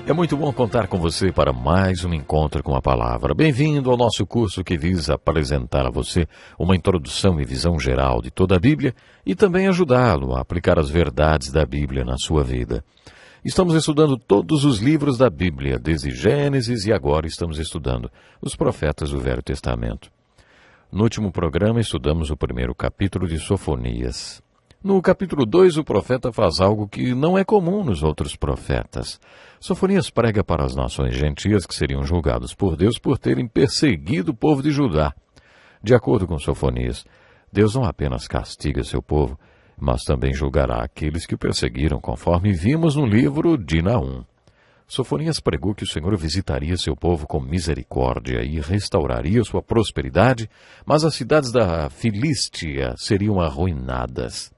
É muito bom contar com você para mais um encontro com a palavra. Bem-vindo ao nosso curso que visa apresentar a você uma introdução e visão geral de toda a Bíblia e também ajudá-lo a aplicar as verdades da Bíblia na sua vida. Estamos estudando todos os livros da Bíblia, desde Gênesis, e agora estamos estudando os profetas do Velho Testamento. No último programa estudamos o primeiro capítulo de Sofonias. No capítulo 2, o profeta faz algo que não é comum nos outros profetas. Sofonias prega para as nações gentias que seriam julgados por Deus por terem perseguido o povo de Judá. De acordo com Sofonias, Deus não apenas castiga seu povo, mas também julgará aqueles que o perseguiram, conforme vimos no livro de Naum. Sofonias pregou que o Senhor visitaria seu povo com misericórdia e restauraria sua prosperidade, mas as cidades da Filístia seriam arruinadas.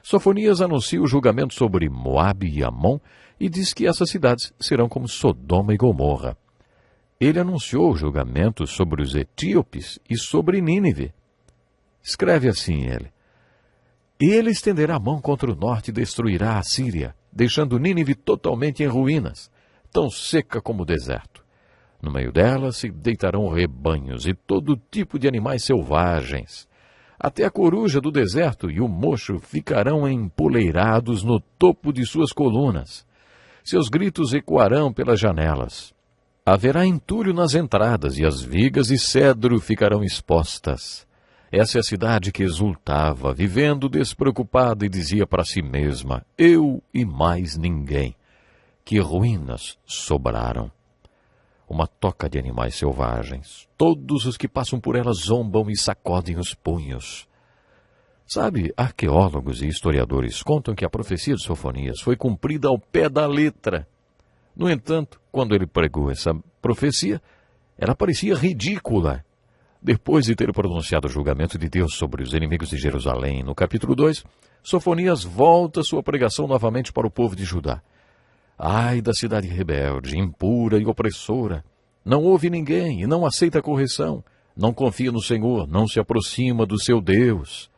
Sofonias anuncia o julgamento sobre Moabe e Amon e diz que essas cidades serão como Sodoma e Gomorra. Ele anunciou o julgamento sobre os etíopes e sobre Nínive. Escreve assim ele estenderá a mão contra o norte e destruirá a Síria, deixando Nínive totalmente em ruínas, tão seca como o deserto. No meio dela se deitarão rebanhos e todo tipo de animais selvagens. Até a coruja do deserto e o mocho ficarão empoleirados no topo de suas colunas. Seus gritos ecoarão pelas janelas. Haverá entulho nas entradas e as vigas de cedro ficarão expostas. Essa é a cidade que exultava, vivendo despreocupada, e dizia para si mesma: eu e mais ninguém. Que ruínas sobraram. Uma toca de animais selvagens. Todos os que passam por ela zombam e sacodem os punhos. Sabe, arqueólogos e historiadores contam que a profecia de Sofonias foi cumprida ao pé da letra. No entanto, quando ele pregou essa profecia, ela parecia ridícula. Depois de ter pronunciado o julgamento de Deus sobre os inimigos de Jerusalém, no capítulo 2, Sofonias volta sua pregação novamente para o povo de Judá. Ai da cidade rebelde, impura e opressora. Não ouve ninguém e não aceita correção. Não confia no Senhor, não se aproxima do seu Deus.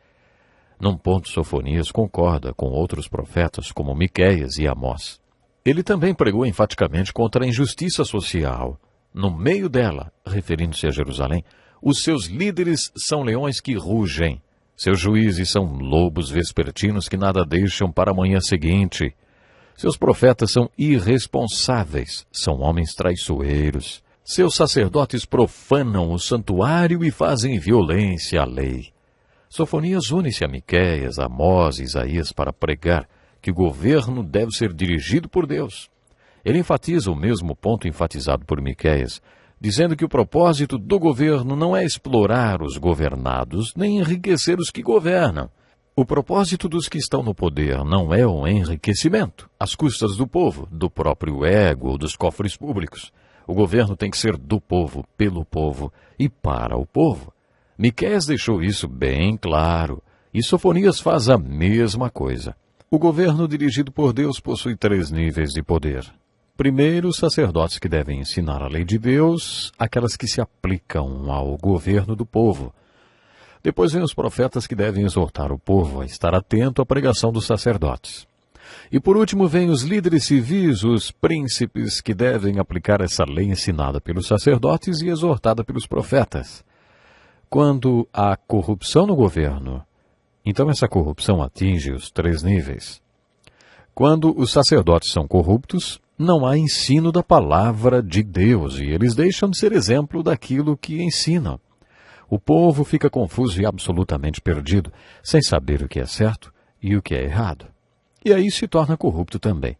Num ponto, Sofonias concorda com outros profetas, como Miqueias e Amós. Ele também pregou enfaticamente contra a injustiça social. No meio dela, referindo-se a Jerusalém, os seus líderes são leões que rugem. Seus juízes são lobos vespertinos que nada deixam para a manhã seguinte. Seus profetas são irresponsáveis, são homens traiçoeiros. Seus sacerdotes profanam o santuário e fazem violência à lei. Sofonias une-se a Miqueias, Amós e Isaías para pregar que o governo deve ser dirigido por Deus. Ele enfatiza o mesmo ponto enfatizado por Miqueias, dizendo que o propósito do governo não é explorar os governados, nem enriquecer os que governam. O propósito dos que estão no poder não é o enriquecimento, às custas do povo, do próprio ego ou dos cofres públicos. O governo tem que ser do povo, pelo povo e para o povo. Miqueias deixou isso bem claro, e Sofonias faz a mesma coisa. O governo dirigido por Deus possui 3 níveis de poder. Primeiro, os sacerdotes que devem ensinar a lei de Deus, aquelas que se aplicam ao governo do povo. Depois vem os profetas que devem exortar o povo a estar atento à pregação dos sacerdotes. E por último vem os líderes civis, os príncipes que devem aplicar essa lei ensinada pelos sacerdotes e exortada pelos profetas. Quando há corrupção no governo, então essa corrupção atinge os 3 níveis. Quando os sacerdotes são corruptos, não há ensino da palavra de Deus e eles deixam de ser exemplo daquilo que ensinam. O povo fica confuso e absolutamente perdido, sem saber o que é certo e o que é errado. E aí se torna corrupto também.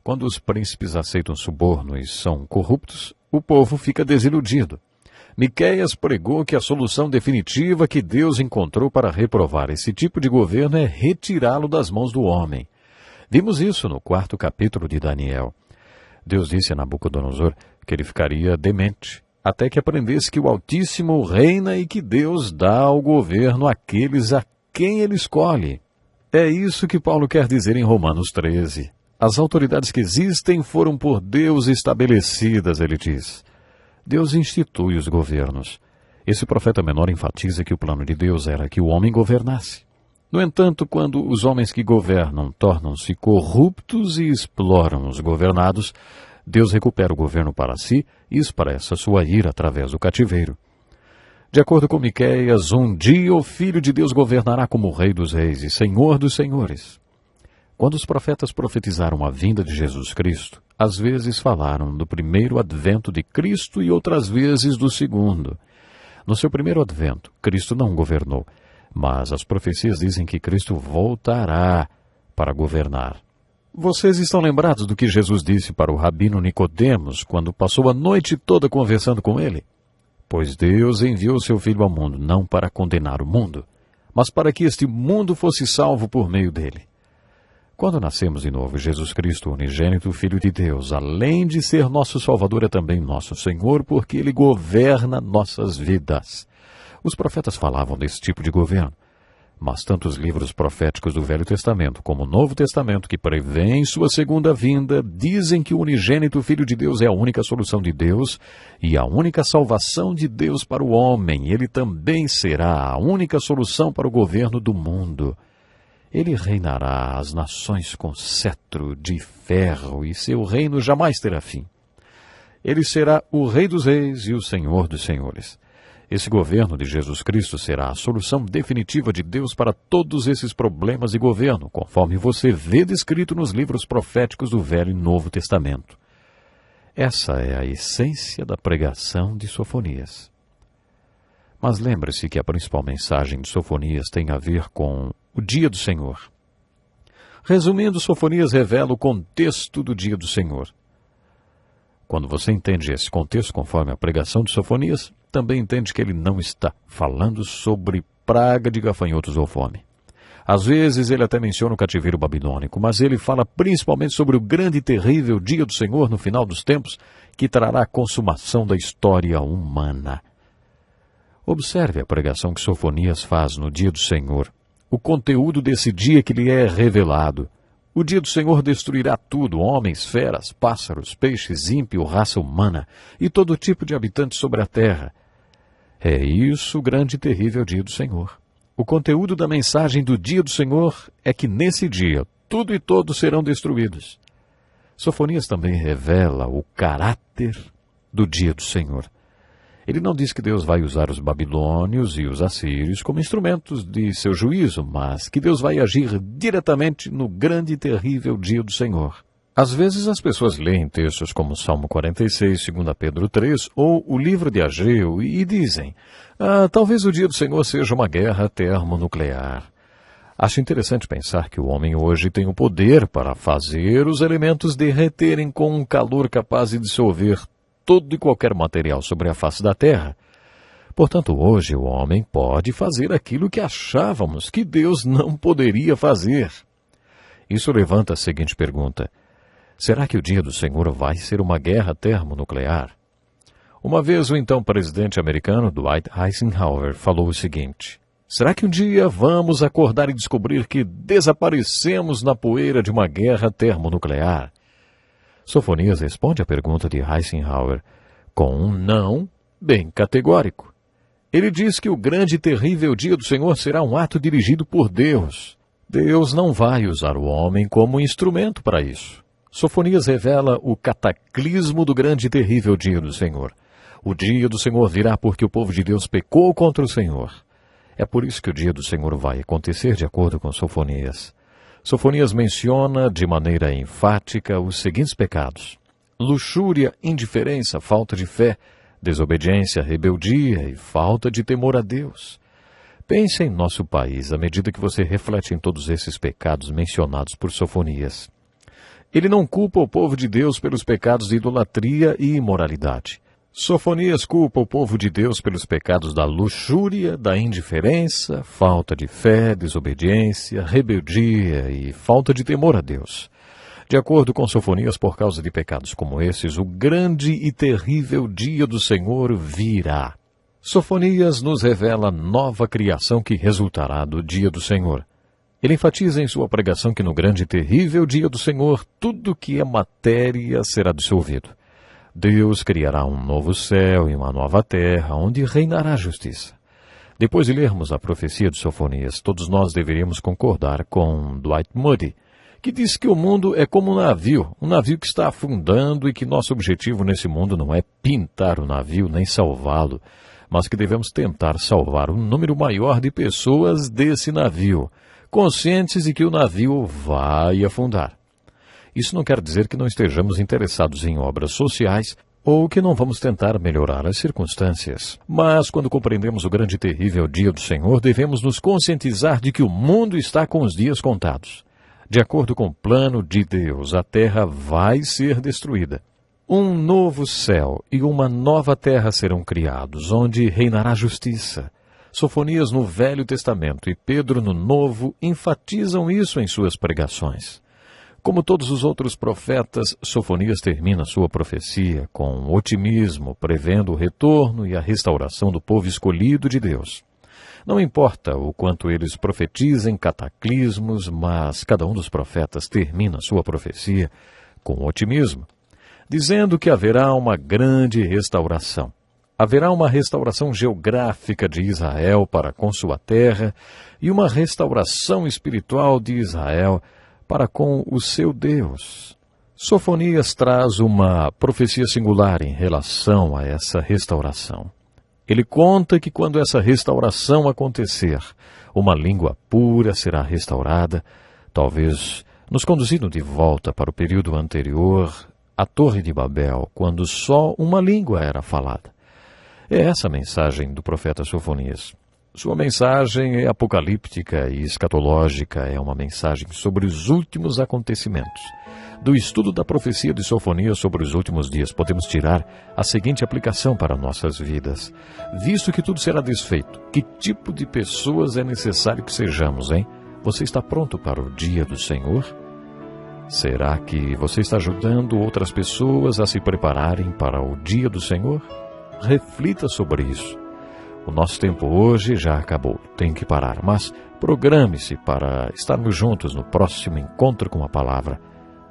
Quando os príncipes aceitam suborno e são corruptos, o povo fica desiludido. Miqueias pregou que a solução definitiva que Deus encontrou para reprovar esse tipo de governo é retirá-lo das mãos do homem. Vimos isso no 4º capítulo de Daniel. Deus disse a Nabucodonosor que ele ficaria demente, até que aprendesse que o Altíssimo reina e que Deus dá o governo àqueles a quem ele escolhe. É isso que Paulo quer dizer em Romanos 13. As autoridades que existem foram por Deus estabelecidas, ele diz. Deus institui os governos. Esse profeta menor enfatiza que o plano de Deus era que o homem governasse. No entanto, quando os homens que governam tornam-se corruptos e exploram os governados, Deus recupera o governo para si e expressa sua ira através do cativeiro. De acordo com Miqueias, um dia o Filho de Deus governará como Rei dos Reis e Senhor dos Senhores. Quando os profetas profetizaram a vinda de Jesus Cristo, às vezes falaram do primeiro advento de Cristo e outras vezes do segundo. No seu primeiro advento, Cristo não governou, mas as profecias dizem que Cristo voltará para governar. Vocês estão lembrados do que Jesus disse para o rabino Nicodemos quando passou a noite toda conversando com ele? Pois Deus enviou seu Filho ao mundo não para condenar o mundo, mas para que este mundo fosse salvo por meio dele. Quando nascemos de novo, Jesus Cristo, unigênito Filho de Deus, além de ser nosso Salvador, é também nosso Senhor, porque Ele governa nossas vidas. Os profetas falavam desse tipo de governo, mas tanto os livros proféticos do Velho Testamento como o Novo Testamento, que prevêem sua segunda vinda, dizem que o unigênito Filho de Deus é a única solução de Deus e a única salvação de Deus para o homem. Ele também será a única solução para o governo do mundo. Ele reinará as nações com cetro de ferro e seu reino jamais terá fim. Ele será o Rei dos Reis e o Senhor dos Senhores. Esse governo de Jesus Cristo será a solução definitiva de Deus para todos esses problemas de governo, conforme você vê descrito nos livros proféticos do Velho e Novo Testamento. Essa é a essência da pregação de Sofonias. Mas lembre-se que a principal mensagem de Sofonias tem a ver com o dia do Senhor. Resumindo, Sofonias revela o contexto do dia do Senhor. Quando você entende esse contexto conforme a pregação de Sofonias, também entende que ele não está falando sobre praga de gafanhotos ou fome. Às vezes ele até menciona o cativeiro babilônico, mas ele fala principalmente sobre o grande e terrível dia do Senhor no final dos tempos, que trará a consumação da história humana. Observe a pregação que Sofonias faz no dia do Senhor, o conteúdo desse dia que lhe é revelado. O dia do Senhor destruirá tudo, homens, feras, pássaros, peixes, ímpio, raça humana e todo tipo de habitantes sobre a terra. É isso o grande e terrível dia do Senhor. O conteúdo da mensagem do dia do Senhor é que nesse dia tudo e todos serão destruídos. Sofonias também revela o caráter do dia do Senhor. Ele não diz que Deus vai usar os babilônios e os assírios como instrumentos de seu juízo, mas que Deus vai agir diretamente no grande e terrível dia do Senhor. Às vezes as pessoas leem textos como Salmo 46, 2 Pedro 3 ou o livro de Ageu e dizem: talvez o dia do Senhor seja uma guerra termonuclear. Acho interessante pensar que o homem hoje tem o poder para fazer os elementos derreterem com um calor capaz de dissolver todo e qualquer material sobre a face da terra. Portanto, hoje o homem pode fazer aquilo que achávamos que Deus não poderia fazer. Isso levanta a seguinte pergunta: será que o dia do Senhor vai ser uma guerra termonuclear? Uma vez o então presidente americano Dwight Eisenhower falou o seguinte: será que um dia vamos acordar e descobrir que desaparecemos na poeira de uma guerra termonuclear? Sofonias responde à pergunta de Eisenhower com um não bem categórico. Ele diz que o grande e terrível dia do Senhor será um ato dirigido por Deus. Deus não vai usar o homem como instrumento para isso. Sofonias revela o cataclismo do grande e terrível dia do Senhor. O dia do Senhor virá porque o povo de Deus pecou contra o Senhor. É por isso que o dia do Senhor vai acontecer de acordo com Sofonias. Sofonias menciona de maneira enfática os seguintes pecados: luxúria, indiferença, falta de fé, desobediência, rebeldia e falta de temor a Deus. Pense em nosso país à medida que você reflete em todos esses pecados mencionados por Sofonias. Ele não culpa o povo de Deus pelos pecados de idolatria e imoralidade. Sofonias culpa o povo de Deus pelos pecados da luxúria, da indiferença, falta de fé, desobediência, rebeldia e falta de temor a Deus. De acordo com Sofonias, por causa de pecados como esses, o grande e terrível dia do Senhor virá. Sofonias nos revela a nova criação que resultará do dia do Senhor. Ele enfatiza em sua pregação que no grande e terrível dia do Senhor, tudo que é matéria será dissolvido. Deus criará um novo céu e uma nova terra, onde reinará a justiça. Depois de lermos a profecia de Sofonias, todos nós deveríamos concordar com Dwight Moody, que diz que o mundo é como um navio que está afundando e que nosso objetivo nesse mundo não é pintar o navio nem salvá-lo, mas que devemos tentar salvar um número maior de pessoas desse navio, conscientes de que o navio vai afundar. Isso não quer dizer que não estejamos interessados em obras sociais ou que não vamos tentar melhorar as circunstâncias. Mas, quando compreendemos o grande e terrível dia do Senhor, devemos nos conscientizar de que o mundo está com os dias contados. De acordo com o plano de Deus, a terra vai ser destruída. Um novo céu e uma nova terra serão criados, onde reinará a justiça. Sofonias no Velho Testamento e Pedro no Novo enfatizam isso em suas pregações. Como todos os outros profetas, Sofonias termina sua profecia com otimismo, prevendo o retorno e a restauração do povo escolhido de Deus. Não importa o quanto eles profetizem cataclismos, mas cada um dos profetas termina sua profecia com otimismo, dizendo que haverá uma grande restauração. Haverá uma restauração geográfica de Israel para com sua terra e uma restauração espiritual de Israel para com o seu Deus. Sofonias traz uma profecia singular em relação a essa restauração. Ele conta que quando essa restauração acontecer, uma língua pura será restaurada, talvez nos conduzindo de volta para o período anterior à Torre de Babel, quando só uma língua era falada. É essa a mensagem do profeta Sofonias. Sua mensagem é apocalíptica e escatológica, é uma mensagem sobre os últimos acontecimentos. Do estudo da profecia de Sofonias sobre os últimos dias, podemos tirar a seguinte aplicação para nossas vidas. Visto que tudo será desfeito, que tipo de pessoas é necessário que sejamos, hein? Você está pronto para o dia do Senhor? Será que você está ajudando outras pessoas a se prepararem para o dia do Senhor? Reflita sobre isso. O nosso tempo hoje já acabou, tem que parar, mas programe-se para estarmos juntos no próximo encontro com a palavra.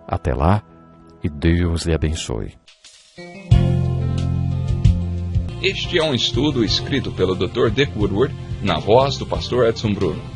Até lá, e Deus lhe abençoe. Este é um estudo escrito pelo Dr. Dick Woodward, na voz do pastor Edson Bruno.